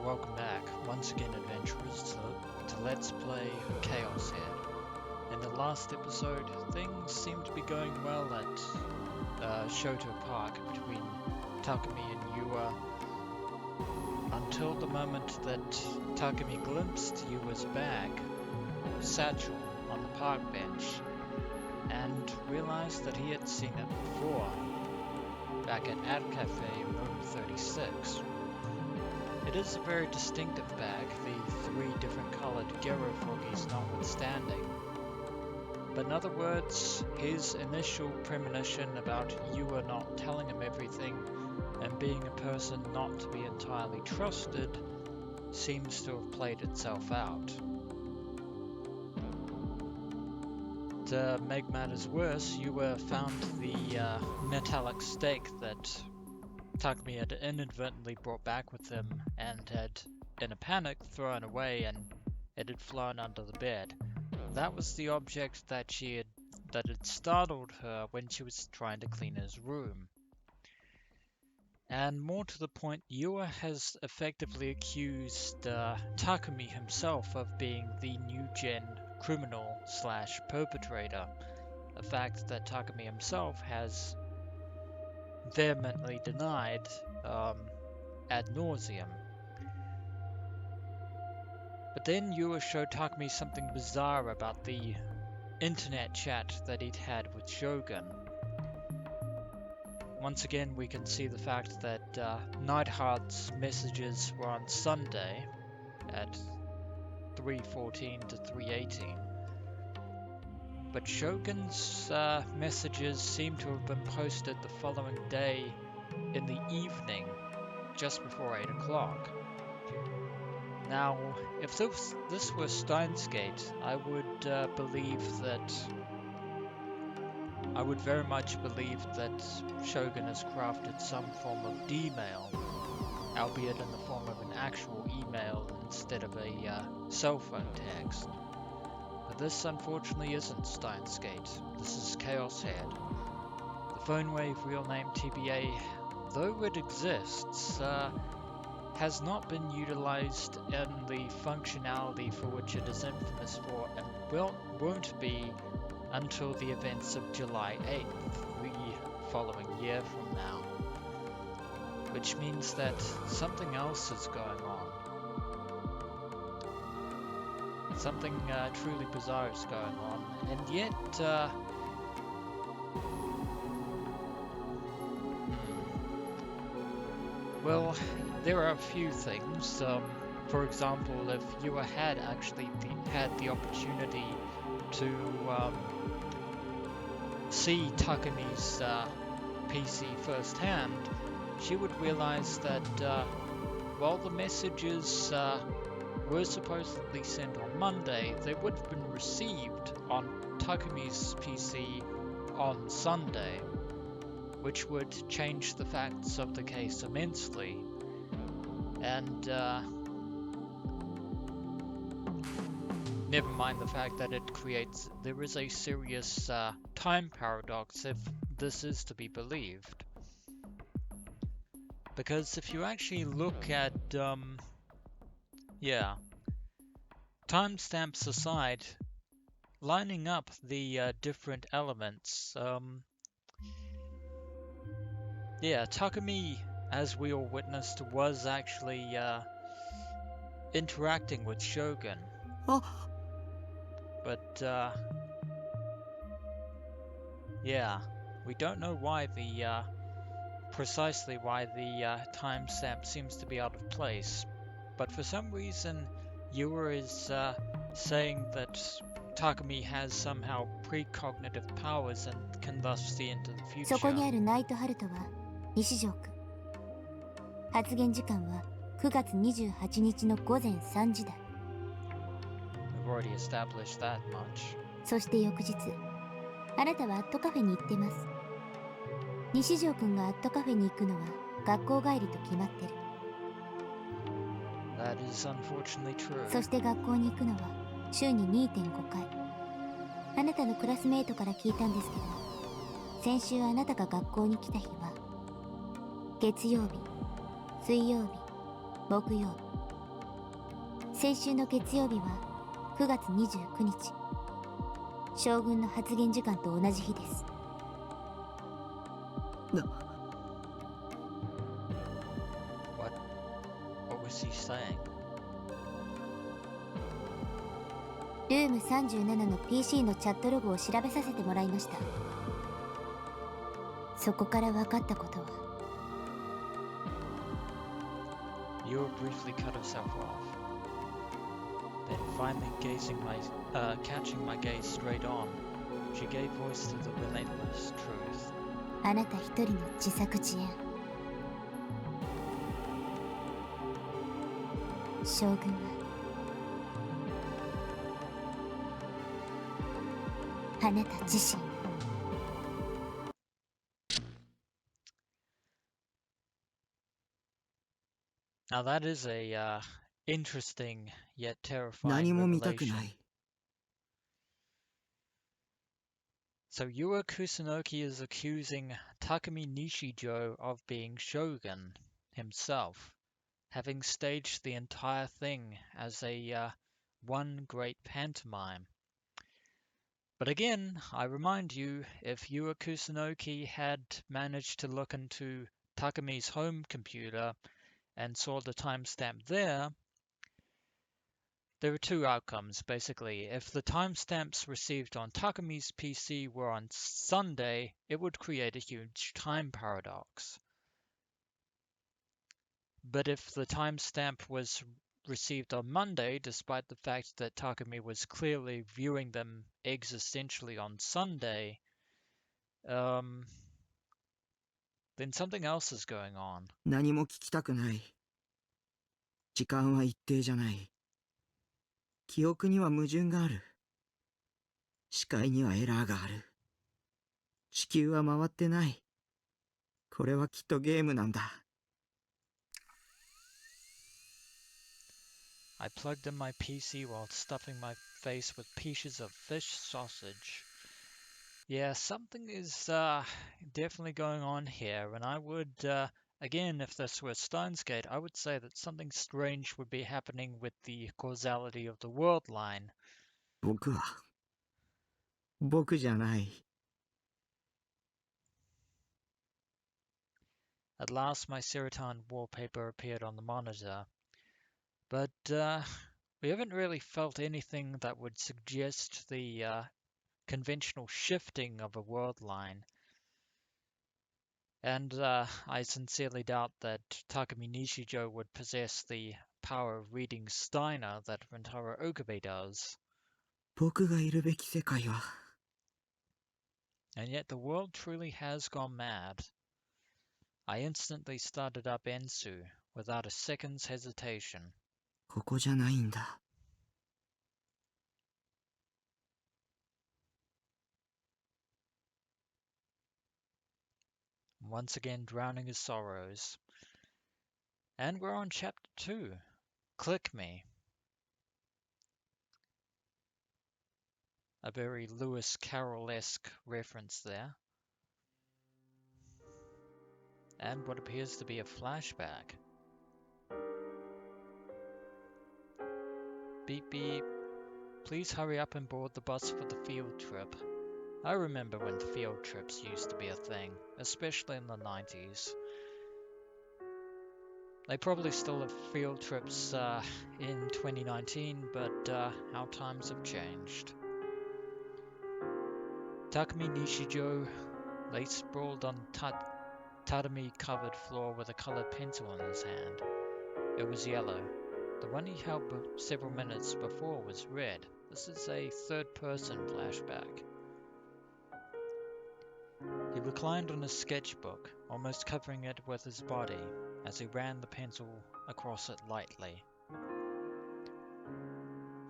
welcome back once again, adventurers, to Let's Play ChäoS here. In the last episode, things seemed to be going well at Shoto Park between Takumi and Yua, until the moment that Takumi glimpsed Yua's bag, or satchel, on the park bench, and realized that he had seen it before, back at Cafe room 36. It is a very distinctive bag, the 3 different coloured Gero froggies notwithstanding. But in other words, his initial premonition about Yua not telling him everything and being a person not to be entirely trusted seems to have played itself out. To make matters worse, Yua found the metallic stake that Takumi had inadvertently brought back with him and had, in a panic, thrown away, and it had flown under the bed. That was the object that had startled her when she was trying to clean his room. And more to the point, Yua has effectively accused Takumi himself of being the new-gen criminal/perpetrator, a fact that Takumi himself has vehemently denied ad nauseum. But then Yua showed Takumi something bizarre about the internet chat that he'd had with Shogun. Once again, we can see the fact that Neidhart's messages were on Sunday at 3:14 to 3:18. But Shogun's messages seem to have been posted the following day in the evening, just before 8 o'clock. Now, if this were Steins Gate, I would very much believe that Shogun has crafted some form of D-mail, albeit in the form of an actual email instead of a cell phone text. But this unfortunately isn't Steins Gate. This is ChäoS Head. The phone wave, real name TBA, though it exists, has not been utilized in the functionality for which it is infamous for, and won't be until the events of July 8th, the following year from now. Which means that something else is going on. Something truly bizarre is going on, and yet well, there are a few things. For example, if Yua had actually had the opportunity to see Takumi's PC firsthand, she would realize that while the messages were supposedly sent on Monday, they would have been received on Takumi's PC on Sunday, which would change the facts of the case immensely. And never mind the fact that there is a serious time paradox if this is to be believed. Because if you actually look at, timestamps aside, lining up the different elements, Takumi, as we all witnessed, was actually interacting with Shogun. But, we don't know why precisely why the timestamp seems to be out of place. But for some reason, Yua is saying that Takumi has somehow precognitive powers and can thus see into the future. そこにあるナイトハルトは西条区。発言時間は9月28日の午前3時だ。We've already established that much. そして翌日、あなたはアットカフェに行ってます。西条くんがアットカフェに行くのは学校帰りと決まってる。That is unfortunately true. そして学校に行くのは週に 2.5 回。あなたのクラスメイトから聞いたんですけど、先週あなたが学校に来た日は月曜日、水曜日、木曜日、先週の月曜日は9月29日、将軍の発言時間と同じ日です。What was he saying? ルーム37の PC のチャットログを調べさせてもらいました。そこから分かったことは、You briefly cut herself off. Then finally catching my gaze straight on, she gave voice to the relentless truth. あなた一人の自作自演。将軍はあなた自身。Now that is a interesting yet 何 terrifying も見たくな revelation. い。 So Yua Kusunoki is accusing Takumi Nishijo of being shogun himself, having staged the entire thing as a one great pantomime. But again, I remind you, if Yua Kusunoki had managed to look into Takumi's home computer and saw the timestamp there are two outcomes, basically. If the timestamps received on Takumi's PC were on Sunday, it would create a huge time paradox. But if the timestamp was received on Monday, despite the fact that Takumi was clearly viewing them existentially on Sunday, then something else is going on. 何も聞きたくない。時間は一定じゃない。記憶には矛盾がある。視界にはエラーがある。地球は回ってない。これはきっとゲームなんだ。I plugged in my PC while stuffing my face with pieces of fish sausage. Yeah, something is definitely going on here, and I would, again, if this were Steins Gate, I would say that something strange would be happening with the causality of the world line. 僕じゃない。 At last, my Seriton wallpaper appeared on the monitor, but we haven't really felt anything that would suggest the conventional shifting of a world line. And I sincerely doubt that Takumi Nishijo would possess the power of reading Steiner that Rentaro Okabe does. 僕がいるべき世界は。 And yet the world truly has gone mad. I instantly started up Ensu without a second's hesitation. ここじゃないんだ。 Once again drowning his sorrows. And we're on chapter 2. Click Me. A very Lewis Carroll-esque reference there. And what appears to be a flashback. Beep beep. Please hurry up and board the bus for the field trip. I remember when field trips used to be a thing, especially in the 90s. They probably still have field trips in 2019, but how times have changed. Takumi Nishijo lay sprawled on tatami-covered floor with a colored pencil in his hand. It was yellow. The one he held several minutes before was red. This is a third-person flashback. He reclined on his sketchbook, almost covering it with his body, as he ran the pencil across it lightly.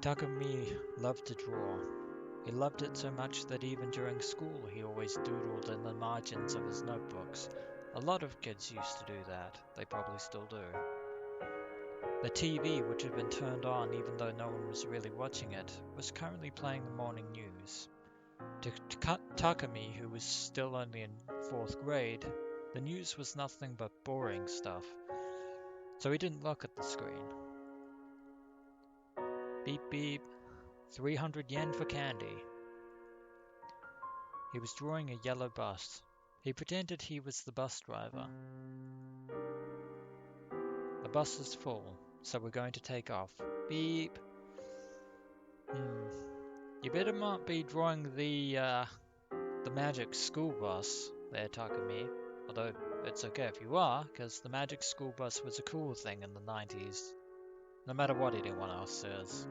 Takumi loved to draw. He loved it so much that even during school he always doodled in the margins of his notebooks. A lot of kids used to do that. They probably still do. The TV, which had been turned on even though no one was really watching it, was currently playing the morning news. To Takumi, who was still only in 4th grade, the news was nothing but boring stuff, so he didn't look at the screen. Beep beep. 300 yen for candy. He was drawing a yellow bus. He pretended he was the bus driver. The bus is full, so we're going to take off. Beep. You better not be drawing the magic school bus there, Takumi. Although it's okay if you are, because the magic school bus was a cool thing in the 90s. No matter what anyone else says.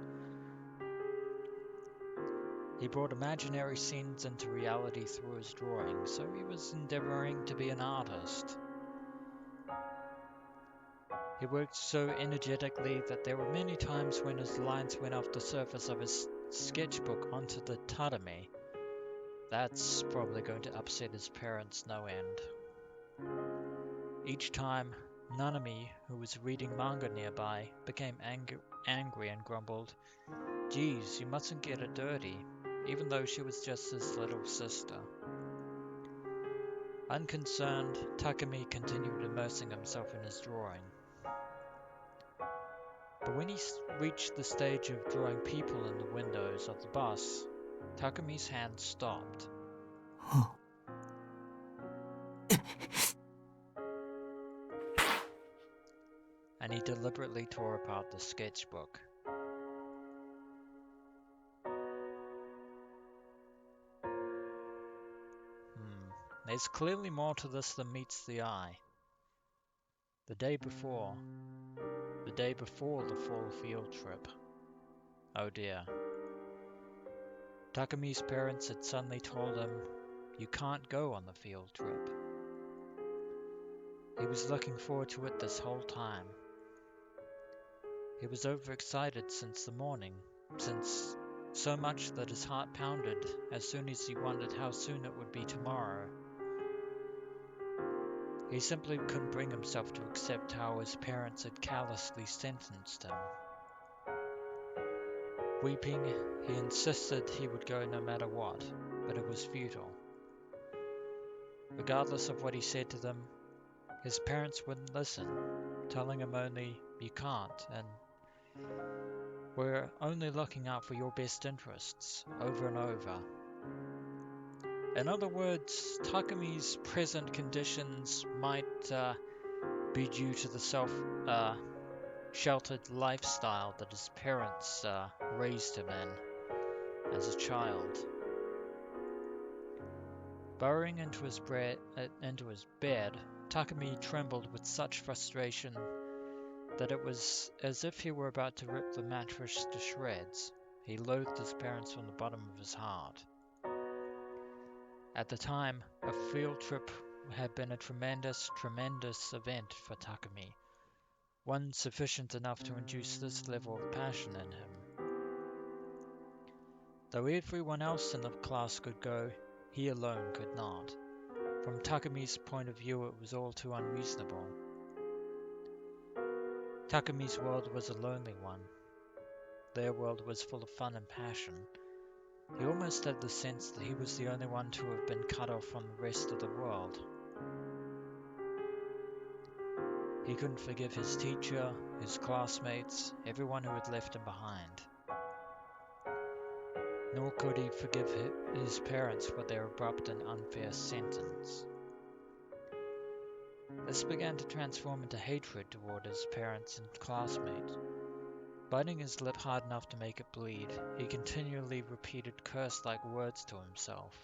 He brought imaginary scenes into reality through his drawing, so he was endeavoring to be an artist. He worked so energetically that there were many times when his lines went off the surface of his sketchbook onto the tatami. That's probably going to upset his parents no end. Each time, Nanami, who was reading manga nearby, became angry and grumbled, "Geez, you mustn't get it dirty," even though she was just his little sister. Unconcerned, Takumi continued immersing himself in his drawing. But when he reached the stage of drawing people in the windows of the bus, Takumi's hand stopped. And he deliberately tore apart the sketchbook. There's clearly more to this than meets the eye. The day before the fall field trip. Oh dear. Takumi's parents had suddenly told him, "You can't go on the field trip." He was looking forward to it this whole time. He was overexcited since the morning, since so much that his heart pounded as soon as he wondered how soon it would be tomorrow. He simply couldn't bring himself to accept how his parents had callously sentenced him. Weeping, he insisted he would go no matter what, but it was futile. Regardless of what he said to them, his parents wouldn't listen, telling him only, "You can't," and "We're only looking out for your best interests," over and over. In other words, Takumi's present conditions might be due to the sheltered lifestyle that his parents raised him in as a child. Burrowing into his bed, Takumi trembled with such frustration that it was as if he were about to rip the mattress to shreds. He loathed his parents from the bottom of his heart. At the time, a field trip had been a tremendous event for Takumi, one sufficient enough to induce this level of passion in him. Though everyone else in the class could go, he alone could not. From Takumi's point of view, it was all too unreasonable. Takumi's world was a lonely one. Their world was full of fun and passion. He almost had the sense that he was the only one to have been cut off from the rest of the world. He couldn't forgive his teacher, his classmates, everyone who had left him behind. Nor could he forgive his parents for their abrupt and unfair sentence. This began to transform into hatred toward his parents and classmates. Biting his lip hard enough to make it bleed, he continually repeated curse-like words to himself.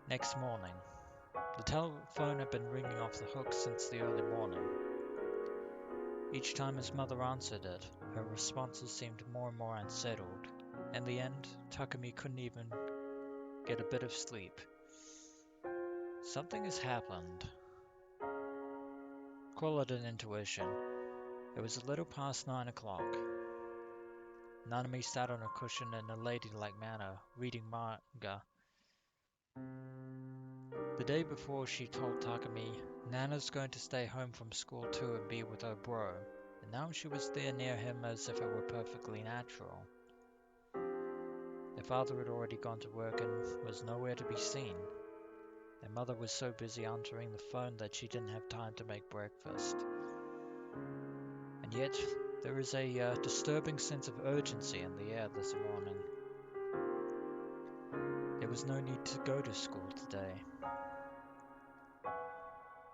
Next morning. The telephone had been ringing off the hook since the early morning. Each time his mother answered it, her responses seemed more and more unsettled. In the end, Takumi couldn't even get a bit of sleep. Something has happened. Call it an intuition. It was a little past 9 o'clock. Nanami sat on a cushion in a ladylike manner, reading manga. The day before, she told Takumi, "Nana's going to stay home from school too and be with her bro," and now she was there near him as if it were perfectly natural. Their father had already gone to work and was nowhere to be seen. Their mother was so busy answering the phone that she didn't have time to make breakfast. And yet, there is a disturbing sense of urgency in the air this morning. There was no need to go to school today.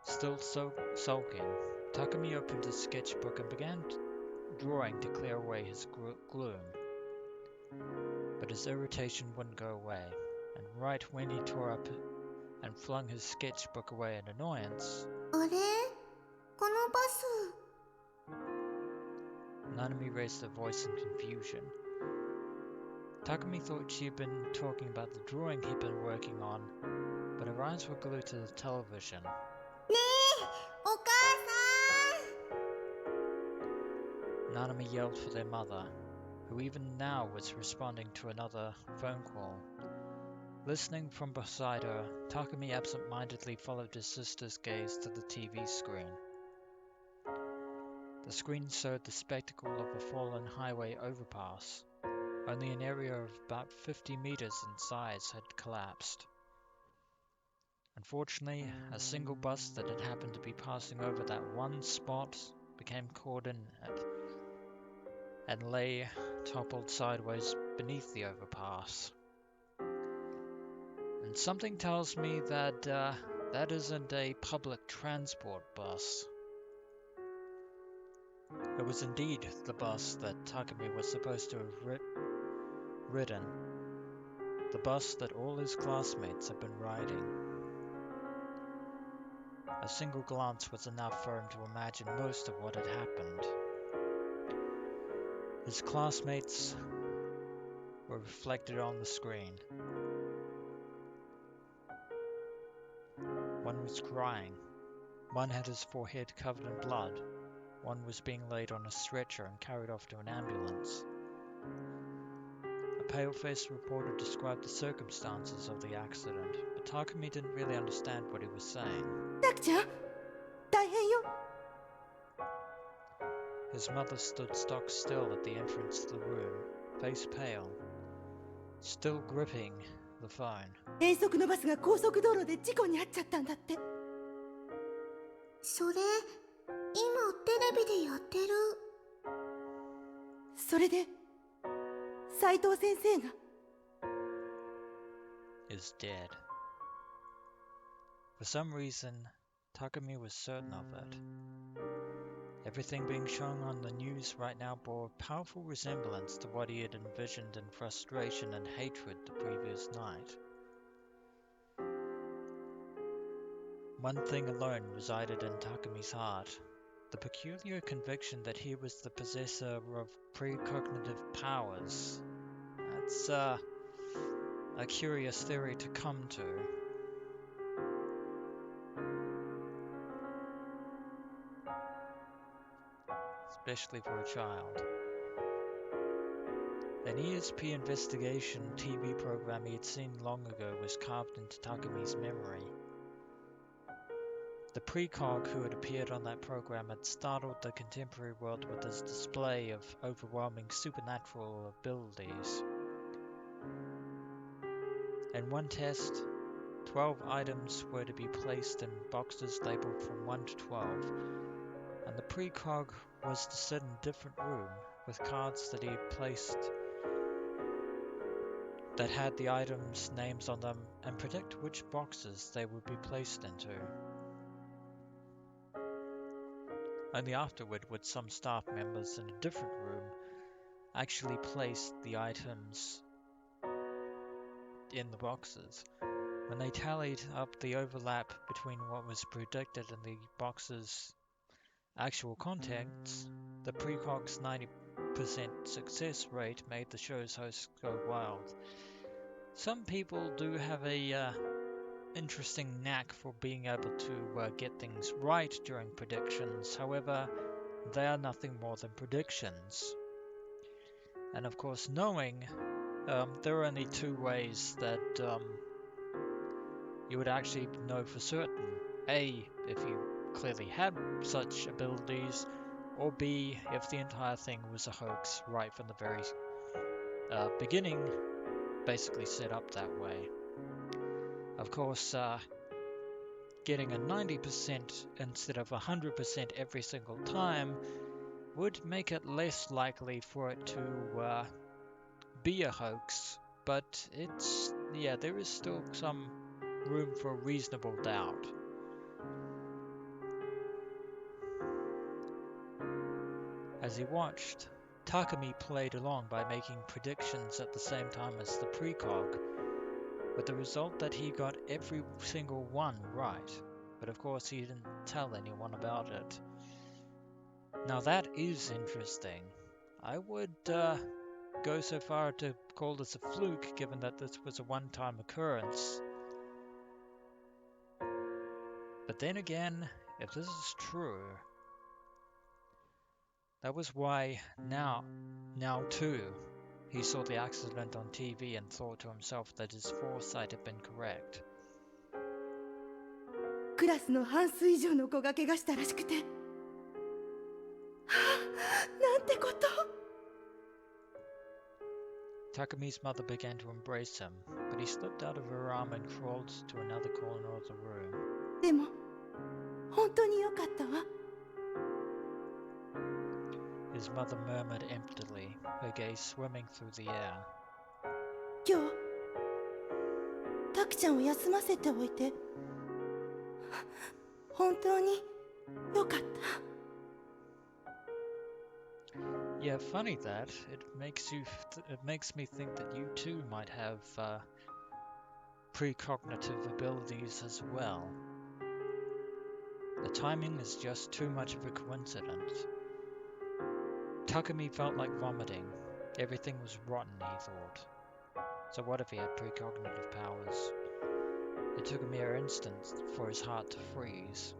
Still sulking, Takumi opened his sketchbook and began drawing to clear away his gloom. But his irritation wouldn't go away, and right when he tore up and flung his sketchbook away in annoyance, あれこのバス Nanami raised her voice in confusion. Takumi thought she had been talking about the drawing he'd been working on, but her eyes were glued to the television. ねえお母さん Nanami yelled for their mother, who even now was responding to another phone call. Listening from beside her, Takumi absent-mindedly followed his sister's gaze to the TV screen. The screen showed the spectacle of a fallen highway overpass. Only an area of about 50 meters in size had collapsed. Unfortunately, a single bus that had happened to be passing over that one spot became caught in it and lay toppled sideways beneath the overpass. And something tells me that that isn't a public transport bus. It was indeed the bus that Takumi was supposed to have ridden. The bus that all his classmates had been riding. A single glance was enough for him to imagine most of what had happened. His classmates were reflected on the screen. One was crying. One had his forehead covered in blood. One was being laid on a stretcher and carried off to an ambulance. A pale-faced reporter described the circumstances of the accident, but Takumi didn't really understand what he was saying. タクちゃん大変よ His mother stood stock still at the entrance to the room, face pale, still gripping the phone. 遠足のバスが高速道路で事故に遭っちゃったんだってそれ今テレビでやってるそれで斉藤先生が is dead. For some reason, Takumi was certain of it. Everything being shown on the news right now bore a powerful resemblance to what he had envisioned in frustration and hatred the previous night. One thing alone resided in Takumi's heart, the peculiar conviction that he was the possessor of precognitive powers. That's a curious theory to come to. Especially for a child. An ESP investigation TV program he had seen long ago was carved into Takumi's memory. The precog who had appeared on that program had startled the contemporary world with his display of overwhelming supernatural abilities. In one test, 12 items were to be placed in boxes labeled from 1 to 12, and the precog was to sit in a different room with cards that he had placed that had the items' names on them and predict which boxes they would be placed into. Only afterward would some staff members in a different room actually place the items in the boxes. When they tallied up the overlap between what was predicted and the box's actual contents, the precog's 90% success rate made the show's hosts go wild. Some people do have a interesting knack for being able to get things right during predictions. However, they are nothing more than predictions. And of course, knowing, there are only two ways that you would actually know for certain. A, if you clearly had such abilities, or B, if the entire thing was a hoax right from the very beginning, basically set up that way. Of course, getting a 90% instead of 100% every single time would make it less likely for it to be a hoax, but there is still some room for reasonable doubt. As he watched, Takumi played along by making predictions at the same time as the precog, with the result that he got every single one right, but of course he didn't tell anyone about it. Now that is interesting. I would go so far to call this a fluke, given that this was a one-time occurrence. But then again, if this is true, that was why now too, he saw the accident on TV and thought to himself that his foresight had been correct. クラスの半数以上の子が怪我したらしくて、はあ、なんてこと。Takumi's mother began to embrace him, but he slipped out of her arm and crawled to another corner of the room. でも、本当によかったわ。His mother murmured emptily, her gaze swimming through the air. 今日、タキちゃんを休ませておいて、本当によかった。Yeah, funny that. It makes me think that you too might have precognitive abilities as well. The timing is just too much of a coincidence. Takumi felt like vomiting. Everything was rotten, he thought. So what if he had precognitive powers? It took a mere instant for his heart to freeze.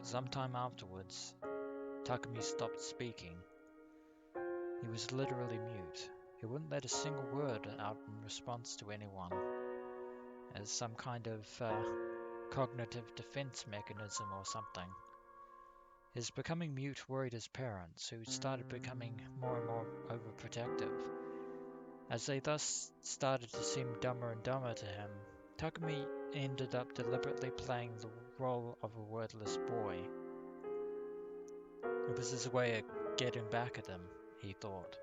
Sometime afterwards, Takumi stopped speaking. He was literally mute. He wouldn't let a single word out in response to anyone, as some kind of cognitive defense mechanism or something. His becoming mute worried his parents, who started becoming more and more overprotective. As they thus started to seem dumber and dumber to him, Takumi ended up deliberately playing the role of a wordless boy. It was his way of getting back at them, he thought.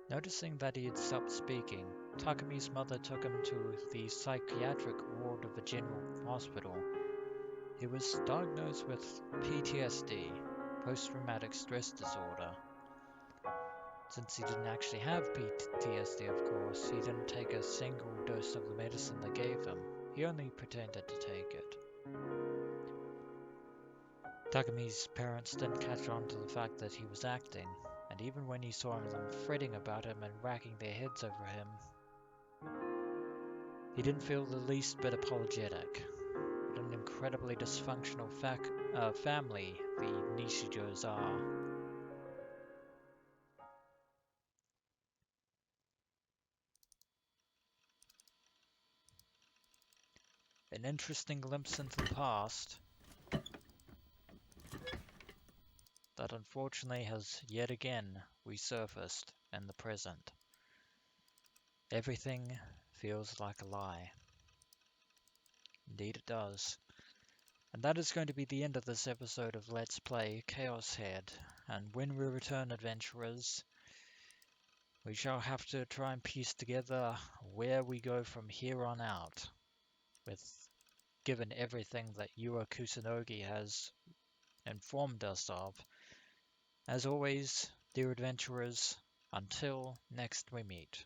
Noticing that he had stopped speaking, Takumi's mother took him to the psychiatric ward of a general hospital. He was diagnosed with PTSD, post-traumatic stress disorder. Since he didn't actually have PTSD, of course, he didn't take a single dose of the medicine they gave him. He only pretended to take it. Takumi's parents didn't catch on to the fact that he was acting, and even when he saw them fretting about him and racking their heads over him, he didn't feel the least bit apologetic. What an incredibly dysfunctional family the Nishijos are. An interesting glimpse into the past that unfortunately has yet again resurfaced in the present. Everything feels like a lie. Indeed it does. And that is going to be the end of this episode of Let's Play ChäoS Head. And when we return, adventurers, we shall have to try and piece together where we go from here on out, given everything that Yua Kusunogi has informed us of. As always, dear adventurers, until next we meet.